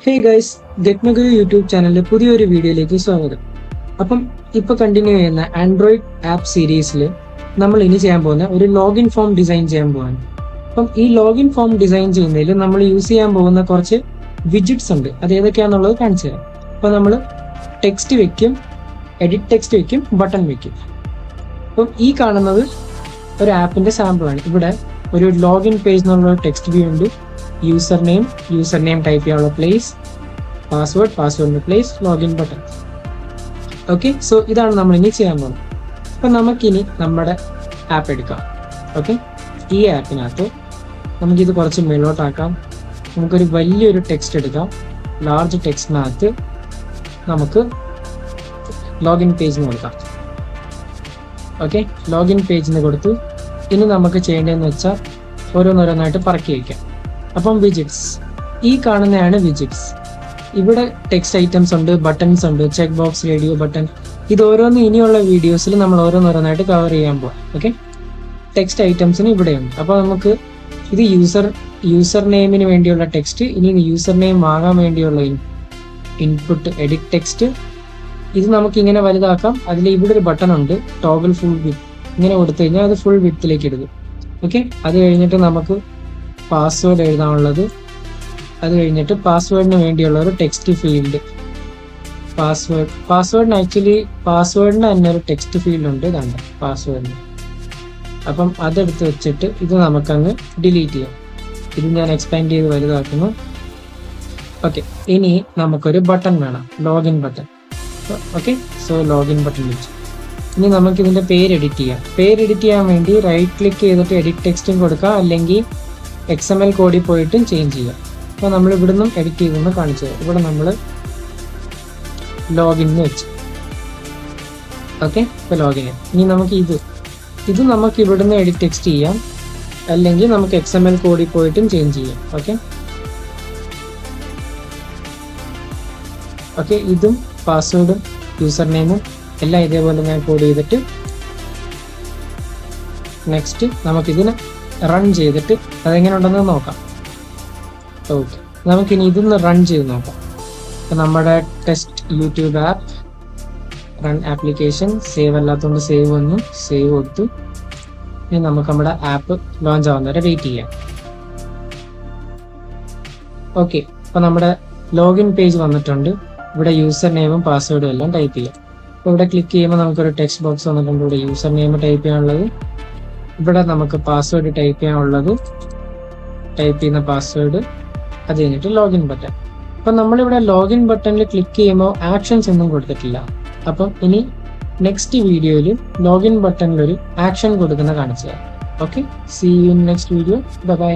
Hey guys, ഗെറ്റ്മഗു YouTube ചാനലിലെ പുതിയൊരു വീഡിയോയിലേക്ക് സ്വാഗതം. അപ്പം ഇപ്പൊ കണ്ടിന്യൂ ചെയ്യുന്ന ആൻഡ്രോയിഡ് ആപ്പ് സീരീസിൽ നമ്മൾ ഇനി ചെയ്യാൻ പോകുന്ന ഒരു ലോഗിൻ ഫോം ഡിസൈൻ ചെയ്യാൻ പോവാണ്. അപ്പം ഈ ലോഗിൻ ഫോം ഡിസൈൻ ചെയ്യുന്നതിൽ നമ്മൾ യൂസ് ചെയ്യാൻ പോകുന്ന കുറച്ച് വിജിറ്റ്സ് ഉണ്ട്. അത് ഏതൊക്കെയാണെന്നുള്ളത് കാണിച്ചു തരാം. അപ്പൊ നമ്മൾ ടെക്സ്റ്റ് വെക്കും, എഡിറ്റ് ടെക്സ്റ്റ് വെക്കും, ബട്ടൺ വെക്കും. അപ്പം ഈ കാണുന്നത് ഒരു ആപ്പിന്റെ സാമ്പിളാണ്. ഇവിടെ ഒരു ലോഗിൻ പേജ് എന്നുള്ള ടെക്സ്റ്റ് വ്യൂ ഉണ്ട്. യൂസർ നെയിം ടൈപ്പ് ചെയ്യാനുള്ള പ്ലേസ്, പാസ്വേഡിന്റെ place, login button. Okay, so ഇതാണ് നമ്മൾ ഇനി ചെയ്യാൻ പോകുന്നത്. അപ്പൊ നമുക്കിനി നമ്മുടെ ആപ്പ് എടുക്കാം. ഓക്കെ, ഈ ആപ്പിനകത്ത് നമുക്കിത് കുറച്ച് മേലോട്ടാക്കാം. നമുക്കൊരു വലിയൊരു ടെക്സ്റ്റ് എടുക്കാം. ലാർജ് ടെക്സ്റ്റിനകത്ത് നമുക്ക് ലോഗിൻ പേജിന് കൊടുക്കാം. ഓക്കെ, ലോഗിൻ പേജിന് കൊടുത്തു. ഇനി നമുക്ക് ചെയ്യേണ്ടതെന്ന് വെച്ചാൽ ഓരോന്നോരോന്നായിട്ട് പറക്കി വയ്ക്കാം. അപ്പം വിജിറ്റ്സ്, ഈ കാണുന്നതാണ് വിജിറ്റ്സ്. ഇവിടെ ടെക്സ്റ്റ് ഐറ്റംസ് ഉണ്ട്, ബട്ടൺസ് ഉണ്ട്, ചെക്ക് ബോക്സ്, റേഡിയോ ബട്ടൺ. ഇത് ഓരോന്ന് ഇനിയുള്ള വീഡിയോസിൽ നമ്മൾ ഓരോന്നോരോന്നായിട്ട് കവർ ചെയ്യാൻ പോകാം. ഓക്കെ, ടെക്സ്റ്റ് ഐറ്റംസിന് ഇവിടെയുണ്ട്. അപ്പോൾ നമുക്ക് ഇത് യൂസർ നെയിമിന് വേണ്ടിയുള്ള ടെക്സ്റ്റ്, ഇനി യൂസർ നെയിം വാങ്ങാൻ വേണ്ടിയുള്ള ഇൻപുട്ട് എഡിറ്റ് ടെക്സ്റ്റ്. ഇത് നമുക്ക് ഇങ്ങനെ വലുതാക്കാം. അതിൽ ഇവിടെ ഒരു ബട്ടൺ ഉണ്ട്, ടോഗിൾ ഫുൾ വിഡ്ത്ത്. ഇങ്ങനെ കൊടുത്തു കഴിഞ്ഞാൽ അത് ഫുൾ വിഡ്ത്തിലേക്ക് എടുക്കും. ഓക്കെ, അത് കഴിഞ്ഞിട്ട് നമുക്ക് പാസ്വേഡ് എഴുതാനുള്ളത്, അത് കഴിഞ്ഞിട്ട് പാസ്വേഡിന് വേണ്ടിയുള്ള ഒരു ടെക്സ്റ്റ് ഫീൽഡ്. പാസ്വേഡിന് തന്നെ ഒരു ടെക്സ്റ്റ് ഫീൽഡ് ഉണ്ട്. ഇതാണ് പാസ്വേഡിന്. അപ്പം അതെടുത്ത് വെച്ചിട്ട് ഇത് നമുക്കങ്ങ് ഡിലീറ്റ് ചെയ്യാം. ഇത് ഞാൻ എക്സ്പാൻഡ് ചെയ്ത് വലുതാക്കുന്നു. ഓക്കെ, ഇനി നമുക്കൊരു ബട്ടൺ വേണം, login button. Okay, so login button വെച്ചു. ഇനി നമുക്ക് ഇതിന്റെ പേര് എഡിറ്റ് ചെയ്യാം. പേര് എഡിറ്റ് ചെയ്യാൻ വേണ്ടി റൈറ്റ് ക്ലിക്ക് ചെയ്തിട്ട് എഡിറ്റ് ടെക്സ്റ്റും കൊടുക്കാം, അല്ലെങ്കിൽ XML കോഡിൽ പോയിട്ടും ചേഞ്ച് ചെയ്യാം. അപ്പോൾ നമ്മൾ ഇവിടുന്ന് എഡിറ്റ് ചെയ്തെന്ന് കാണിച്ചു തരാം. ഇവിടെ നമ്മൾ ലോഗിൻ വെച്ച്. ഓക്കെ, ഇപ്പോൾ ലോഗിൻ. ഇനി നമുക്ക് ഇത് നമുക്ക് ഇവിടുന്ന് എഡിറ്റ് ടെക്സ്റ്റ് ചെയ്യാം, അല്ലെങ്കിൽ നമുക്ക് XML കോഡിൽ പോയിട്ടും ചേഞ്ച് ചെയ്യാം. ഓക്കെ, ഇതും പാസ്വേഡും യൂസർ നെയിമും എല്ലാം ഇതേപോലെ ഞാൻ കോഡ് ചെയ്തിട്ട് നെക്സ്റ്റ് നമുക്കിതിന് റൺ ചെയ്തിട്ട് അതെങ്ങനെ ഉണ്ടെന്ന് നോക്കാം. ഓക്കെ, നമുക്കിനി ഇതൊന്ന് റൺ ചെയ്ത് നോക്കാം. അപ്പം നമ്മുടെ test YouTube app run application save അല്ലാത്തതുകൊണ്ട് സേവ് വന്നു, സേവ് കൊടുത്തു. ഇനി നമുക്ക് നമ്മുടെ ആപ്പ് ലോഞ്ച് ആവുന്നവരെ വെയിറ്റ് ചെയ്യാം. ഓക്കെ, അപ്പം നമ്മുടെ ലോഗിൻ പേജ് വന്നിട്ടുണ്ട്. ഇവിടെ യൂസർ നെയിമും പാസ്വേഡും എല്ലാം ടൈപ്പ് ചെയ്യാം. അപ്പോൾ ഇവിടെ ക്ലിക്ക് ചെയ്യുമ്പോൾ നമുക്കൊരു ടെക്സ്റ്റ് ബോക്സ് വന്നിട്ടുണ്ട്. ഇവിടെ യൂസർ നെയിം ടൈപ്പ് ചെയ്യാനുള്ളത്, ഇവിടെ നമുക്ക് പാസ്വേഡ് ടൈപ്പ് ചെയ്യാനുള്ളത്, ടൈപ്പ് ചെയ്യുന്ന പാസ്വേഡ്, അത് കഴിഞ്ഞിട്ട് ലോഗിൻ ബട്ടൺ. അപ്പം നമ്മളിവിടെ ലോഗിൻ ബട്ടണിൽ ക്ലിക്ക് ചെയ്യുമ്പോൾ ആക്ഷൻസ് ഒന്നും കൊടുത്തിട്ടില്ല. അപ്പം ഇനി നെക്സ്റ്റ് വീഡിയോയിൽ ലോഗിൻ ബട്ടണിലൊരു ആക്ഷൻ കൊടുക്കുന്ന കാണിച്ചു തരാം. Okay, see you in next video. By.